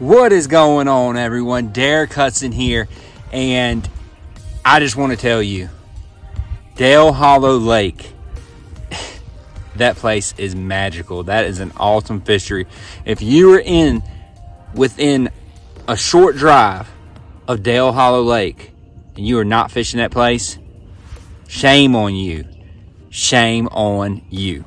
What is going on, everyone? Derek Hudson here, and I just want to tell you, Dale Hollow Lake, that place is magical. That is an awesome fishery. If you are within a short drive of Dale Hollow Lake and you are not fishing that place, shame on you. Shame on you.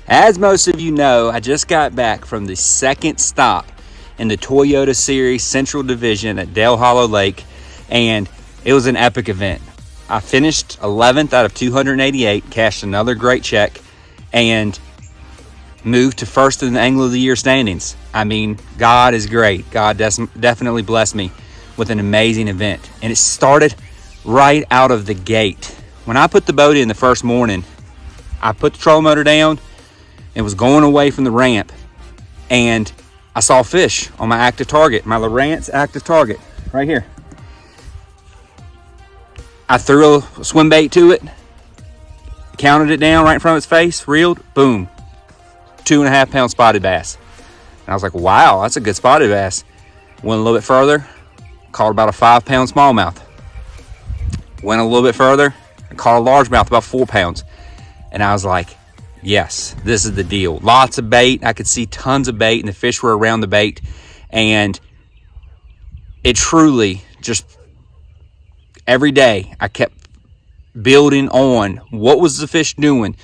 As most of you know, I just got back from the second stop in the Toyota Series Central Division at Dale Hollow Lake, and it was an epic event. I finished 11th out of 288, cashed another great check, and moved to first in the Angler of the Year standings. I mean, God is great. God definitely blessed me with an amazing event, and it started right out of the gate. When I put the boat in the first morning, I put the trolling motor down and was going away from the ramp, and I saw fish on my active target, my Lowrance Active Target, right here. I threw a swim bait to it, counted it down right in front of its face, reeled, boom, 2.5 pound spotted bass. And I was like, wow, that's a good spotted bass. Went a little bit further, caught about a 5 pound smallmouth. Went a little bit further, and caught a largemouth, about 4 pounds. And I was like, yes, this is the deal. Lots of bait. I could see tons of bait, and the fish were around the bait. And it truly just, every day I kept building on what was the fish doing,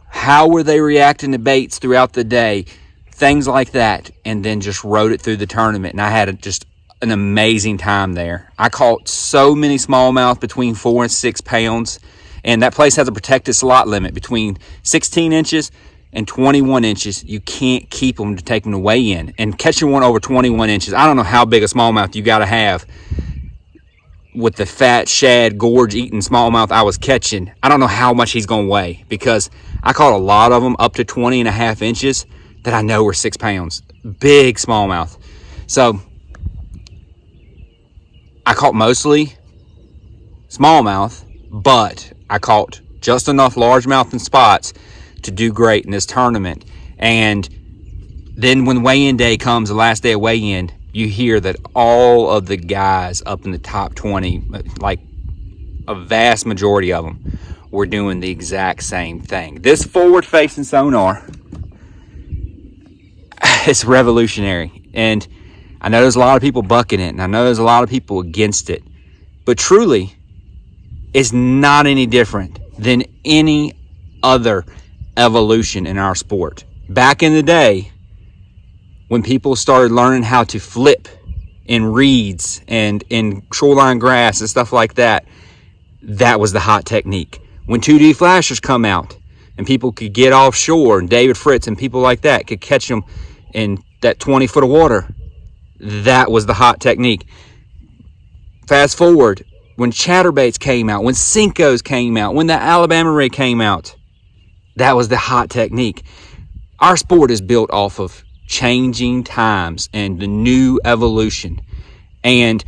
how were they reacting to baits throughout the day, things like that, and then just rode it through the tournament. And I had just an amazing time there. I caught so many smallmouth between 4 and 6 pounds. And that place has a protected slot limit between 16 inches and 21 inches. You can't keep them to take them to weigh in. And catching one over 21 inches, I don't know how big a smallmouth you got to have with the fat, shad, gorge-eating smallmouth I was catching. I don't know how much he's going to weigh, because I caught a lot of them up to 20.5 inches that I know were 6 pounds. Big smallmouth. So I caught mostly smallmouth, but I caught just enough largemouth and spots to do great in this tournament. And then when weigh-in day comes, the last day of weigh-in, you hear that all of the guys up in the top 20, like a vast majority of them, were doing the exact same thing. This forward-facing sonar is revolutionary. And I know there's a lot of people bucking it, and I know there's a lot of people against it. But truly, it's not any different than any other evolution in our sport. Back in the day, when people started learning how to flip in reeds and in shoreline grass and stuff like that, that was the hot technique. When 2D flashers come out and people could get offshore, and David Fritz and people like that could catch them in that 20 foot of water, that was the hot technique. Fast forward, when chatterbaits came out, when Cincos came out, when the Alabama rig came out, that was the hot technique. Our sport is built off of changing times and the new evolution. And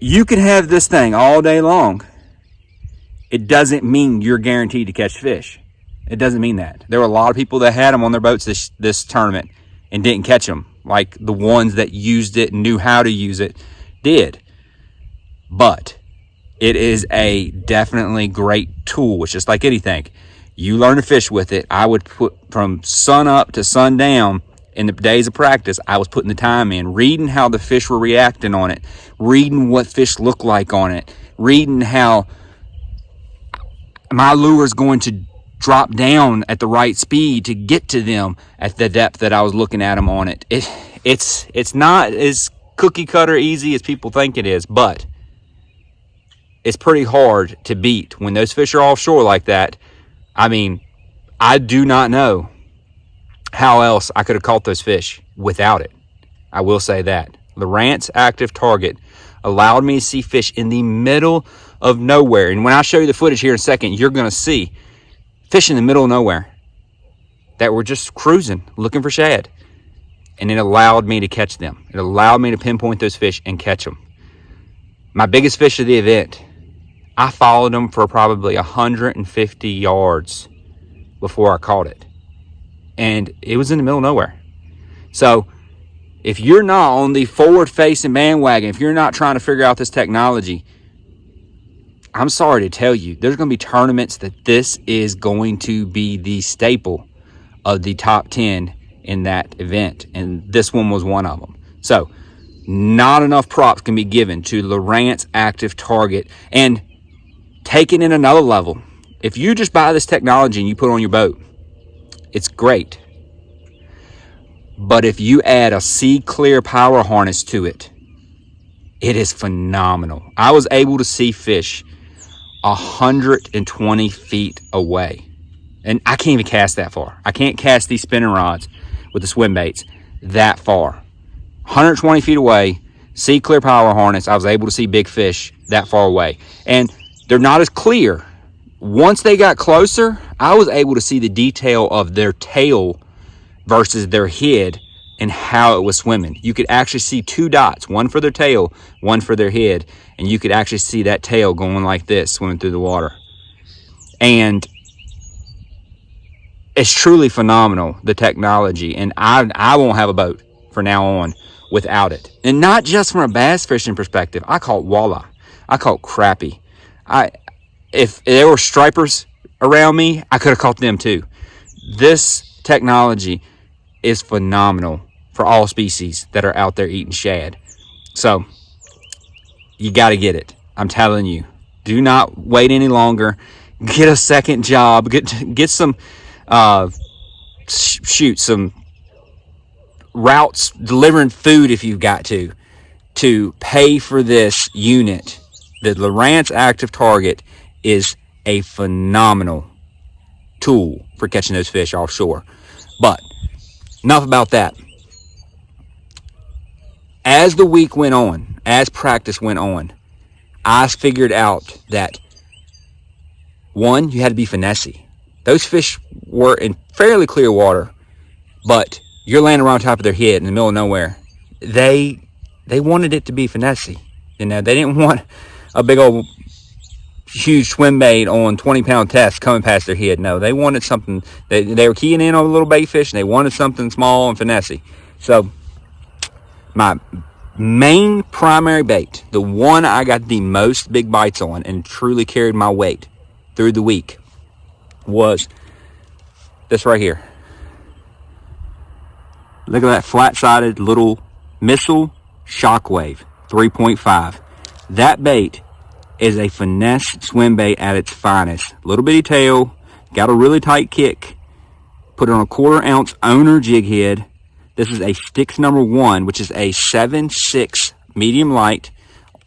you can have this thing all day long. It doesn't mean you're guaranteed to catch fish. It doesn't mean that. There were a lot of people that had them on their boats this tournament and didn't catch them, like the ones that used it and knew how to use it did. But it is a definitely great tool. It's just like anything. You learn to fish with it. I would put from sun up to sundown in the days of practice, I was putting the time in, reading how the fish were reacting on it, reading what fish look like on it, reading how my lure is going to drop down at the right speed to get to them at the depth that I was looking at them on it. It's not as cookie cutter easy as people think it is, but it's pretty hard to beat when those fish are offshore like that. I mean, I do not know how else I could have caught those fish without it. I will say that. Lowrance Active Target allowed me to see fish in the middle of nowhere. And when I show you the footage here in a second, you're going to see fish in the middle of nowhere that were just cruising, looking for shad. And it allowed me to catch them. It allowed me to pinpoint those fish and catch them. My biggest fish of the event, I followed them for probably 150 yards before I caught it. And it was in the middle of nowhere. So if you're not on the forward-facing bandwagon, if you're not trying to figure out this technology, I'm sorry to tell you, there's going to be tournaments that this is going to be the staple of the top 10 in that event. And this one was one of them. So not enough props can be given to Lowrance Active Target. And taking it another level, if you just buy this technology and you put it on your boat, it's great. But if you add a SeaClear Power harness to it, it is phenomenal. I was able to see fish 120 feet away. And I can't even cast that far. I can't cast these spinning rods with the swim baits that far. 120 feet away, SeaClear Power harness, I was able to see big fish that far away. And they're not as clear. Once they got closer, I was able to see the detail of their tail versus their head and how it was swimming. You could actually see two dots, one for their tail, one for their head, and you could actually see that tail going like this, swimming through the water. And it's truly phenomenal, the technology, and I won't have a boat from now on without it. And not just from a bass fishing perspective. I caught walleye. I caught crappie. If there were stripers around me, I could have caught them too. This technology is phenomenal for all species that are out there eating shad. So you got to get it. I'm telling you, do not wait any longer. Get a second job. Get some some routes delivering food if you've got to pay for this unit. The Lowrance Active Target is a phenomenal tool for catching those fish offshore. But enough about that. As the week went on, as practice went on, I figured out that, one, you had to be finessey. Those fish were in fairly clear water, but you're laying around top of their head in the middle of nowhere. They wanted it to be finessey. You know, they didn't want a big old huge swim bait on 20-pound test coming past their head. No, they wanted something. They were keying in on a little bait fish, and they wanted something small and finessey. So my main primary bait, the one I got the most big bites on and truly carried my weight through the week, was this right here. Look at that flat-sided little missile Shockwave 3.5. That bait is a finesse swim bait at its finest. Little bitty tail, got a really tight kick. Put it on a 1/4 ounce Owner Jighead. This is a Stix number 1, which is a 7.6 medium light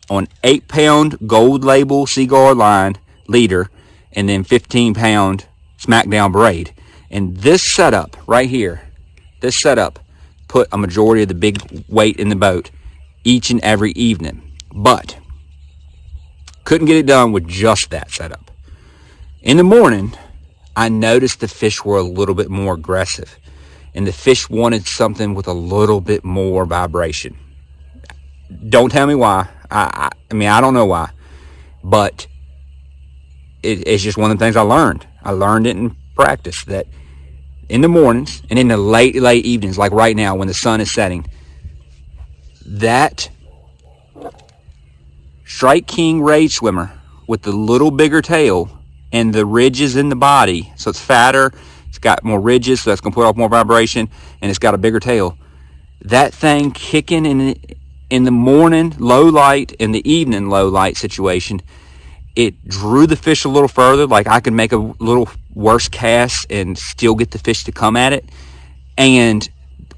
on 8-pound gold label Seaguar line leader, and then 15-pound Smackdown braid. And this setup right here, this setup put a majority of the big weight in the boat each and every evening. But couldn't get it done with just that setup. In the morning, I noticed the fish were a little bit more aggressive, and the fish wanted something with a little bit more vibration. Don't tell me why. I mean, I don't know why, but it's just one of the things I learned. I learned it in practice, that in the mornings and in the late evenings, like right now when the sun is setting, that Strike King Rage Swimmer with the little bigger tail and the ridges in the body, so it's fatter, it's got more ridges, so that's going to put off more vibration, and it's got a bigger tail. That thing kicking in the morning low light and the evening low light situation, it drew the fish a little further. Like I could make a little worse cast and still get the fish to come at it. And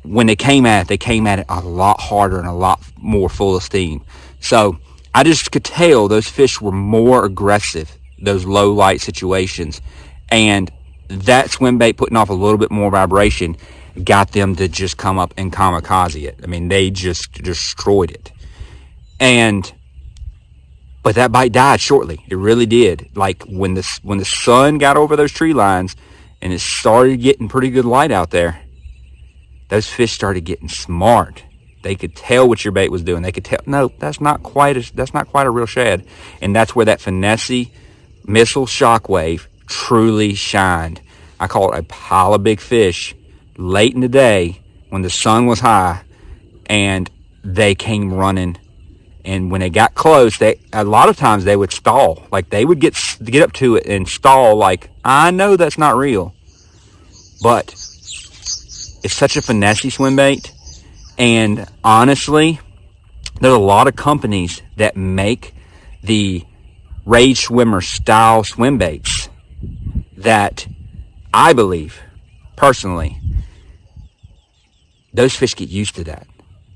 when they came at it a lot harder and a lot more full of steam. So I just could tell those fish were more aggressive, those low light situations. And that swim bait putting off a little bit more vibration got them to just come up and kamikaze it. I mean, they just destroyed it. And But that bite died shortly. It really did. Like when the sun got over those tree lines and it started getting pretty good light out there, those fish started getting smart. They could tell what your bait was doing. They could tell, no, that's not quite a real shad. And that's where that Finesse missile Shockwave truly shined. I caught a pile of big fish late in the day when the sun was high, and they came running. And when they got close, a lot of times they would stall. Like they would get up to it and stall. Like, I know that's not real, but it's such a finesse swim bait. And honestly, there's a lot of companies that make the Rage Swimmer style swim baits that I believe, personally, those fish get used to that.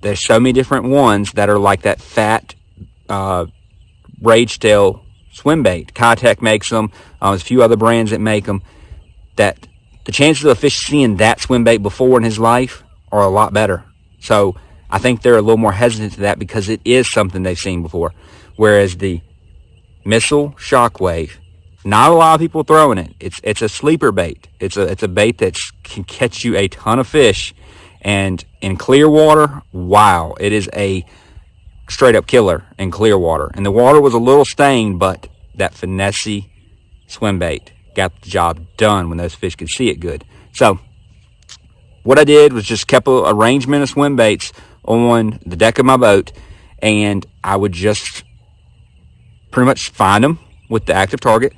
There's so many different ones that are like that fat Rage tail swim bait. Kitech makes them. There's a few other brands that make them. That the chances of a fish seeing that swim bait before in his life are a lot better. So I think they're a little more hesitant to that because it is something they've seen before. Whereas the missile Shockwave, not a lot of people throwing it. It's a sleeper bait. It's a bait that can catch you a ton of fish. And in clear water, wow, it is a straight up killer in clear water. And the water was a little stained, but that Finesse swim bait got the job done when those fish could see it good. So what I did was just kept a arrangement of swim baits on the deck of my boat, and I would just pretty much find them with the active target,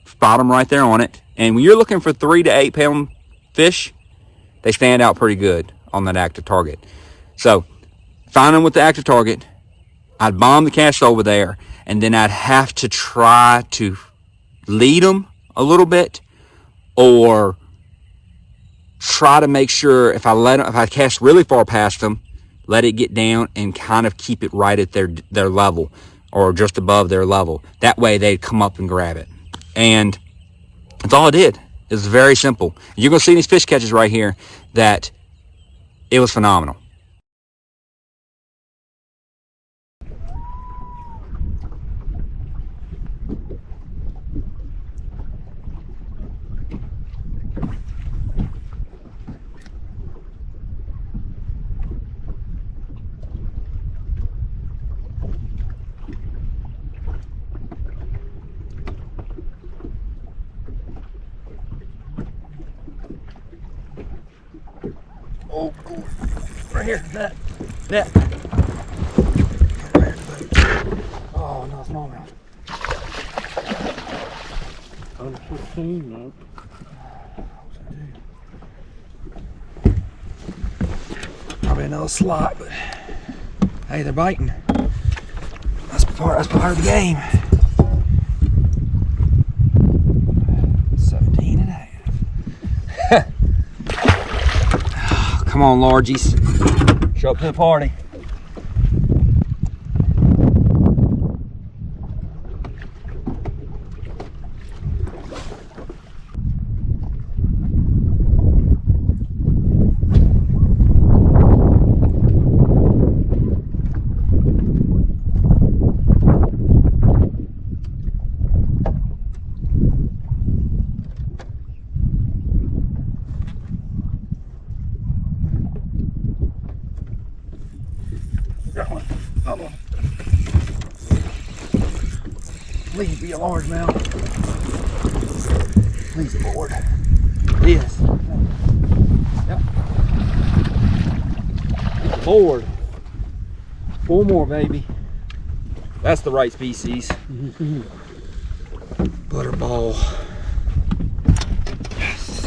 spot them right there on it. And when you're looking for 3 to 8 pound fish, they stand out pretty good on that active target. So find them with the active target, I'd bomb the cast over there, and then I'd have to try to lead them a little bit, or try to make sure if I cast really far past them, let it get down and kind of keep it right at their level or just above their level. That way they'd come up and grab it. And that's all I did. It was very simple. You're going to see these fish catches right here that it was phenomenal. Oh, right here, that. Oh, no, smallmouth. 115, no. Probably another slot, but hey, they're biting. That's part of the game. 17 and a half. Come on, Largies. Show up to the party. Please be a largemouth. Please board. Yes. Yep. Board. 4 more, baby. That's the right species. Butterball. Yes.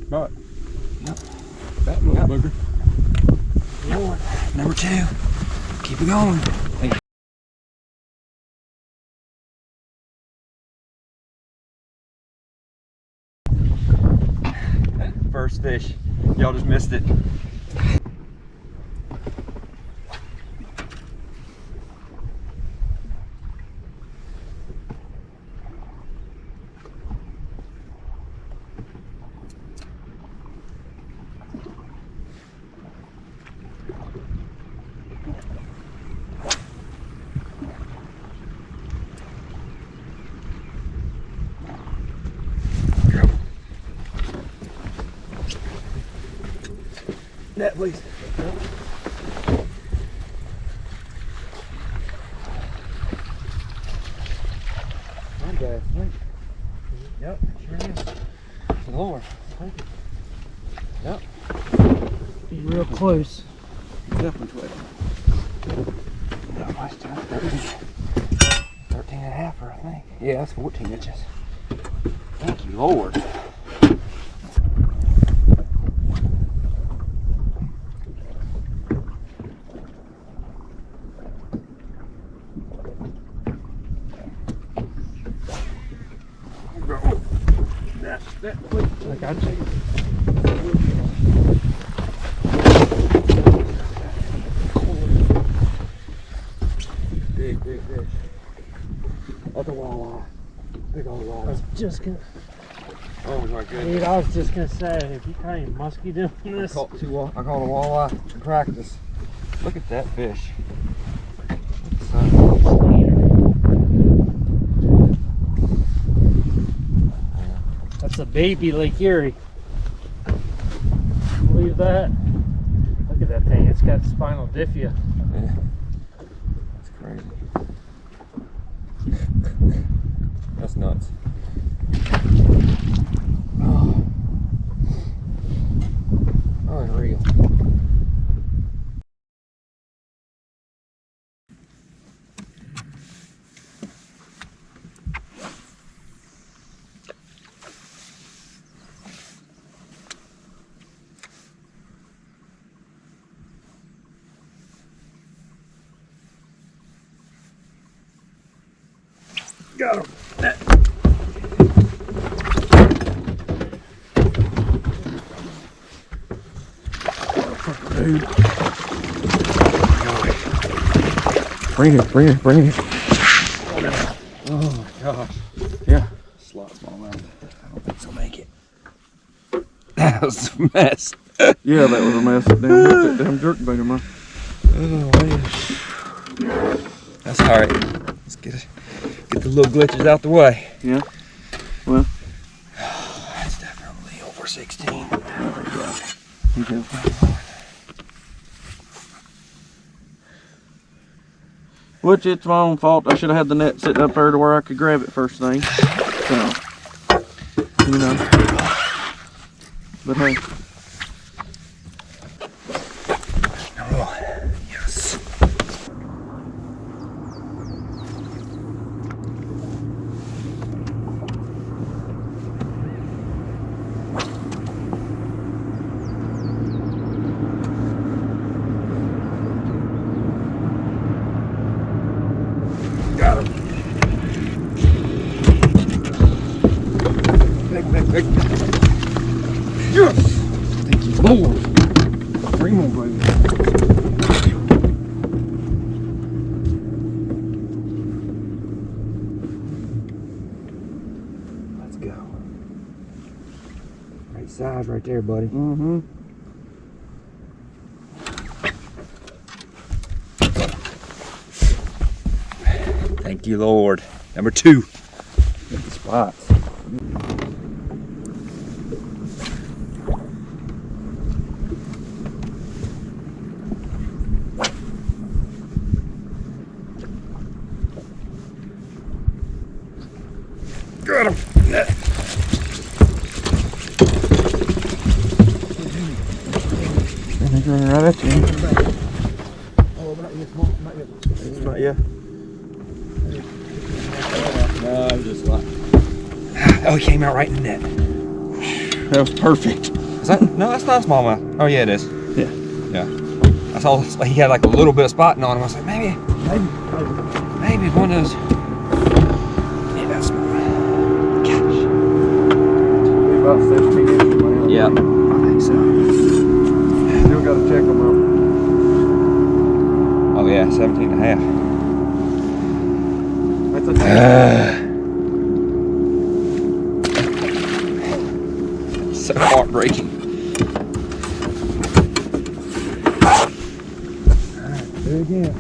Right. Yep. That little booger. Lord. Number 2. Keep it going. First fish. Y'all just missed it. Net, please. My bad. Yep, sure is. Lord. Yep. Be real close. Definitely 12. Not much time. 13 and a half, I think. Yeah, that's 14 inches. Thank you, Lord. I got you. Big fish. That's a walleye. Big old walleye. I was just gonna. Oh my goodness. Dude, I was just gonna say, if you kind of musky doing this. I caught a walleye in practice. Look at that fish. That's a baby Lake Erie. Believe that? Look at that thing. It's got spinal diffia. Yeah. That's crazy. That's nuts. Oh. Unreal. Got him. Dude. Bring it. Oh my gosh. Yeah. Slot smallmouth. I don't think so. Make it. That was a mess. Yeah, that was a mess. That damn jerkbait of mine. Oh man. That's alright. Let's get the little glitches out the way. Yeah. Well. That's definitely over 16. Okay. Which it's my own fault. I should have had the net sitting up there to where I could grab it first thing. So, you know. But hey. Oh, yes. Got him. Big. Yes! Thank you, Lord. 3 more, baby. Let's go. Great size right there, buddy. Mm-hmm. Thank you, Lord. Number 2. Get the spots. Got him. And they're running right at you. Oh, not yet. It's not yet. No, I'm just like. Oh, he came out right in the net. That was perfect. Is that? No, that's not a smallmouth. Oh, yeah, it is. Yeah. Yeah. I saw he had like a little bit of spotting on him. I was like, maybe one of those. Yeah, that's small. Gosh. About 17 inches, man. Yeah, I think so. Still got to check them out. Oh yeah, 17 and a half. That's a 10. So heartbreaking. Alright, do it again.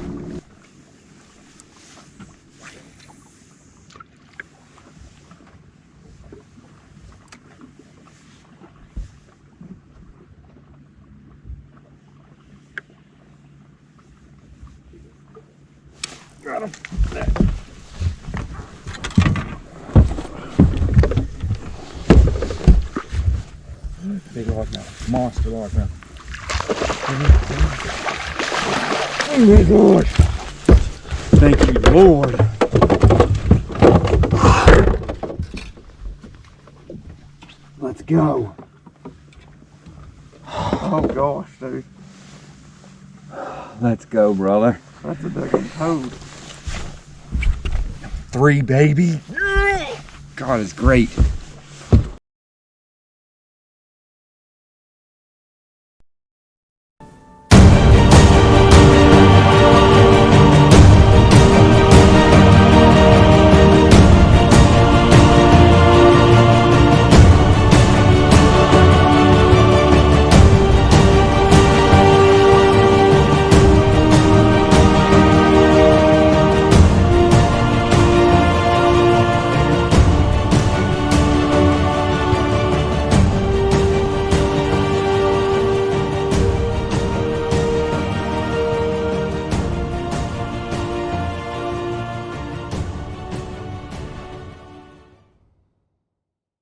Got him. There. Big largemouth. Monster largemouth. Oh my gosh. Thank you, Lord. Let's go. Oh gosh, dude. Let's go, brother. That's a ducking toad. 3, baby. God is great.